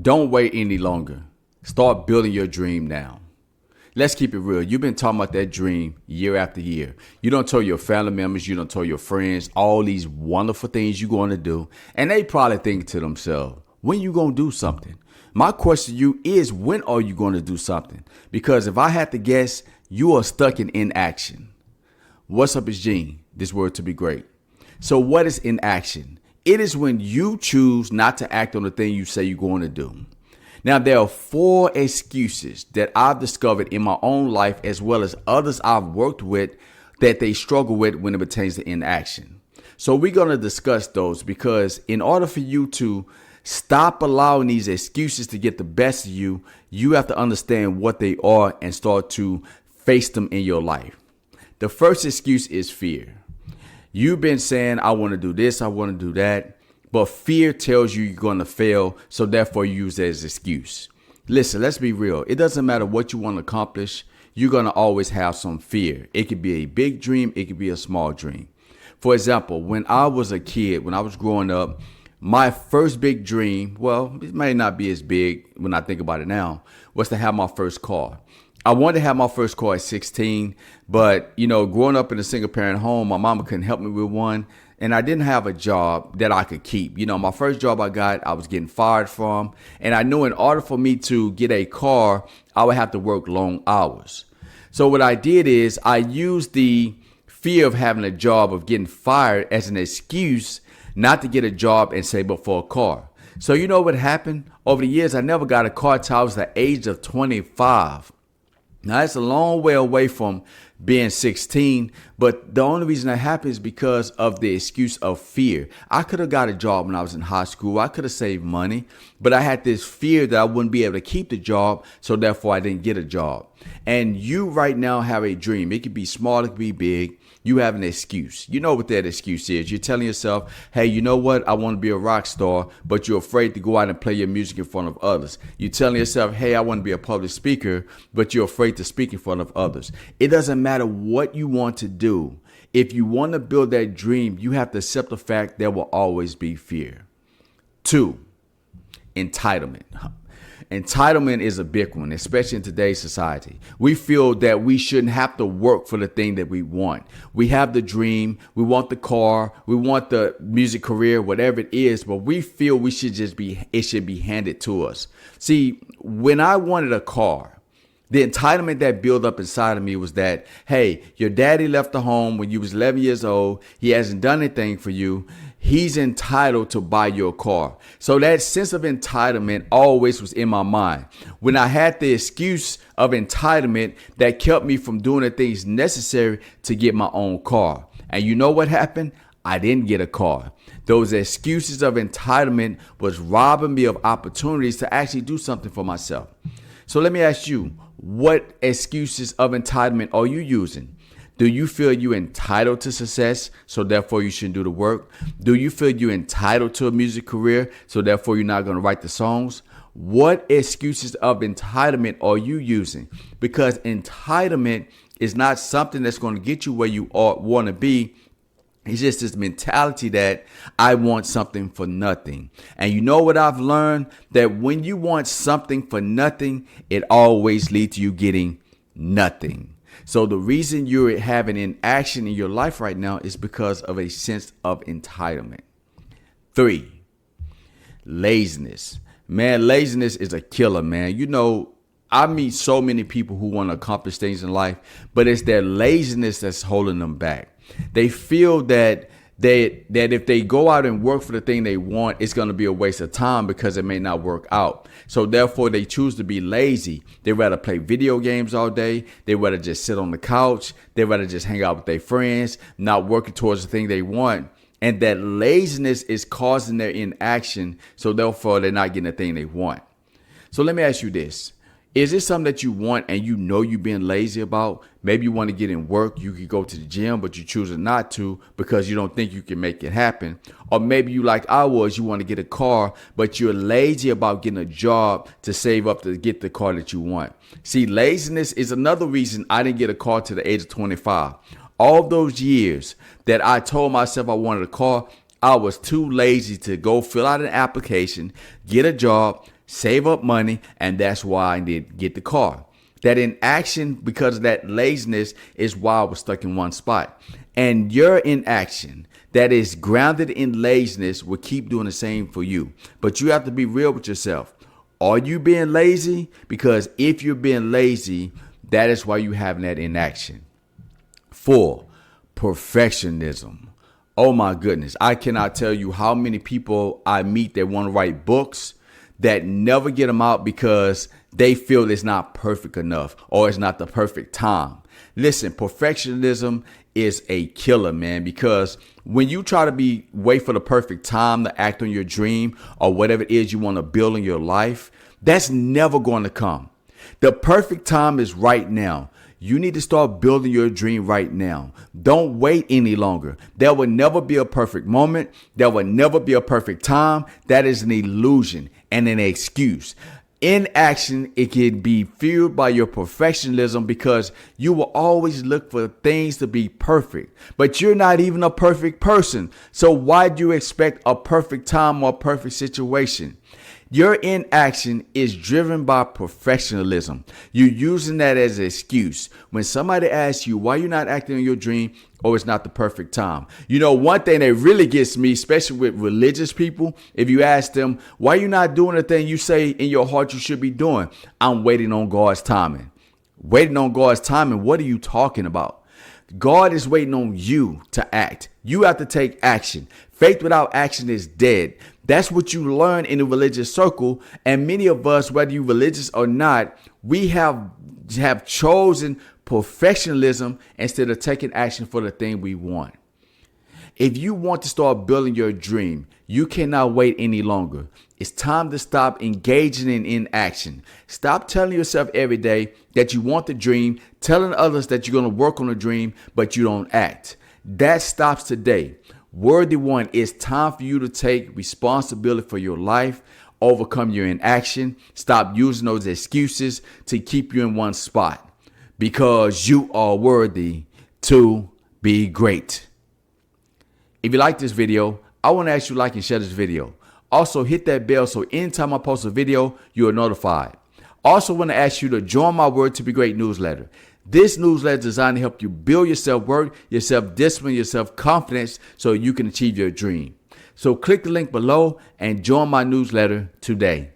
Don't wait any longer. Start building your dream now. Let's keep it real. You've been talking about that dream year after year. You don't tell your family members, you don't tell your friends, all these wonderful things you're going to do. And they probably think to themselves, when you going to do something? My question to you is, when are you going to do something? Because if I had to guess, you are stuck in inaction. What's up, it's Gene. This word to be great. So what is inaction? It is when you choose not to act on the thing you say you're going to do. Now, there are 4 excuses that I've discovered in my own life, as well as others I've worked with, that they struggle with when it pertains to inaction. So we're going to discuss those, because in order for you to stop allowing these excuses to get the best of you, you have to understand what they are and start to face them in your life. The first excuse is fear. You've been saying, I want to do this, I want to do that. But fear tells you you're going to fail, so therefore you use that as an excuse. Listen, let's be real. It doesn't matter what you want to accomplish. You're going to always have some fear. It could be a big dream. It could be a small dream. For example, when I was a kid, when I was growing up, my first big dream, well, it may not be as big when I think about it now, was to have my first car. I wanted to have my first car at 16, but, growing up in a single parent home, my mama couldn't help me with one. And I didn't have a job that I could keep. My first job I got, I was getting fired from. And I knew in order for me to get a car, I would have to work long hours. So what I did is I used the fear of having a job, of getting fired, as an excuse not to get a job and save up for a car. So you know what happened? Over the years, I never got a car until I was the age of 25. Now, that's a long way away from being 16, but the only reason that happened is because of the excuse of fear. I could have got a job when I was in high school. I could have saved money, but I had this fear that I wouldn't be able to keep the job, so therefore I didn't get a job. And you right now have a dream. It could be small, it could be big. You have an excuse. You know what that excuse is. You're telling yourself, hey, you know what? I want to be a rock star, but you're afraid to go out and play your music in front of others. You're telling yourself, hey, I want to be a public speaker, but you're afraid to speak in front of others. It doesn't matter what you want to do. If you want to build that dream, you have to accept the fact there will always be fear. 2, entitlement. Entitlement is a big one, especially in today's society. We feel that we shouldn't have to work for the thing that we want. We have the dream, we want the car, we want the music career, whatever it is, but we feel it should be handed to us. See, when I wanted a car, the entitlement that built up inside of me was that, hey, your daddy left the home when you was 11 years old. He hasn't done anything for you. He's entitled to buy your car. So that sense of entitlement always was in my mind. When I had the excuse of entitlement, that kept me from doing the things necessary to get my own car. And you know what happened? I didn't get a car. Those excuses of entitlement was robbing me of opportunities to actually do something for myself. So let me ask you, what excuses of entitlement are you using? Do you feel you're entitled to success, so therefore you shouldn't do the work? Do you feel you're entitled to a music career, so therefore you're not going to write the songs? What excuses of entitlement are you using? Because entitlement is not something that's going to get you where you want to be. It's just this mentality that I want something for nothing. And you know what I've learned? That when you want something for nothing, it always leads to you getting nothing. So the reason you're having inaction in your life right now is because of a sense of entitlement. 3, laziness. Man, laziness is a killer, man. I meet so many people who want to accomplish things in life, but it's their laziness that's holding them back. They feel that if they go out and work for the thing they want, it's going to be a waste of time because it may not work out. So therefore, they choose to be lazy. They rather play video games all day. They rather just sit on the couch. They rather just hang out with their friends, not working towards the thing they want. And that laziness is causing their inaction. So therefore, they're not getting the thing they want. So let me ask you this. Is this something that you want and you know you're being lazy about? Maybe you want to get in work. You could go to the gym, but you choose not to because you don't think you can make it happen. Or maybe you, like I was, you want to get a car, but you're lazy about getting a job to save up to get the car that you want. See, laziness is another reason I didn't get a car to the age of 25. All those years that I told myself I wanted a car, I was too lazy to go fill out an application, get a job, save up money, and that's why I did get the car. That inaction, because of that laziness, is why I was stuck in one spot. And your inaction that is grounded in laziness will keep doing the same for you. But you have to be real with yourself. Are you being lazy? Because if you're being lazy, that is why you're having that inaction. 4, perfectionism. Oh my goodness. I cannot tell you how many people I meet that want to write books that never get them out because they feel it's not perfect enough or it's not the perfect time. Listen, perfectionism is a killer, man, because when you try to wait for the perfect time to act on your dream or whatever it is you want to build in your life, that's never going to come. The perfect time is right now. You need to start building your dream right now. Don't wait any longer. There will never be a perfect moment. There will never be a perfect time. That is an illusion and an excuse. Inaction, it can be fueled by your perfectionism because you will always look for things to be perfect. But you're not even a perfect person. So why do you expect a perfect time or a perfect situation? Your inaction is driven by perfectionism. You're using that as an excuse. When somebody asks you why you're not acting on your dream or it's not the perfect time. You know, one thing that really gets me, especially with religious people, if you ask them, why you're not doing the thing you say in your heart you should be doing? I'm waiting on God's timing. Waiting on God's timing. What are you talking about? God is waiting on you to act. You have to take action. Faith without action is dead. That's what you learn in the religious circle. And many of us, whether you're religious or not, we have chosen perfectionism instead of taking action for the thing we want. If you want to start building your dream, you cannot wait any longer. It's time to stop engaging in inaction. Stop telling yourself every day that you want the dream, telling others that you're going to work on the dream, but you don't act. That stops today. Worthy one, it's time for you to take responsibility for your life, overcome your inaction, stop using those excuses to keep you in one spot because you are worthy to be great. If you like this video, I want to ask you to like and share this video. Also, hit that bell so anytime I post a video, you are notified. Also, want to ask you to join my Word to Be Great newsletter. This newsletter is designed to help you build your self-worth, your self-discipline, your self-confidence so you can achieve your dream. So click the link below and join my newsletter today.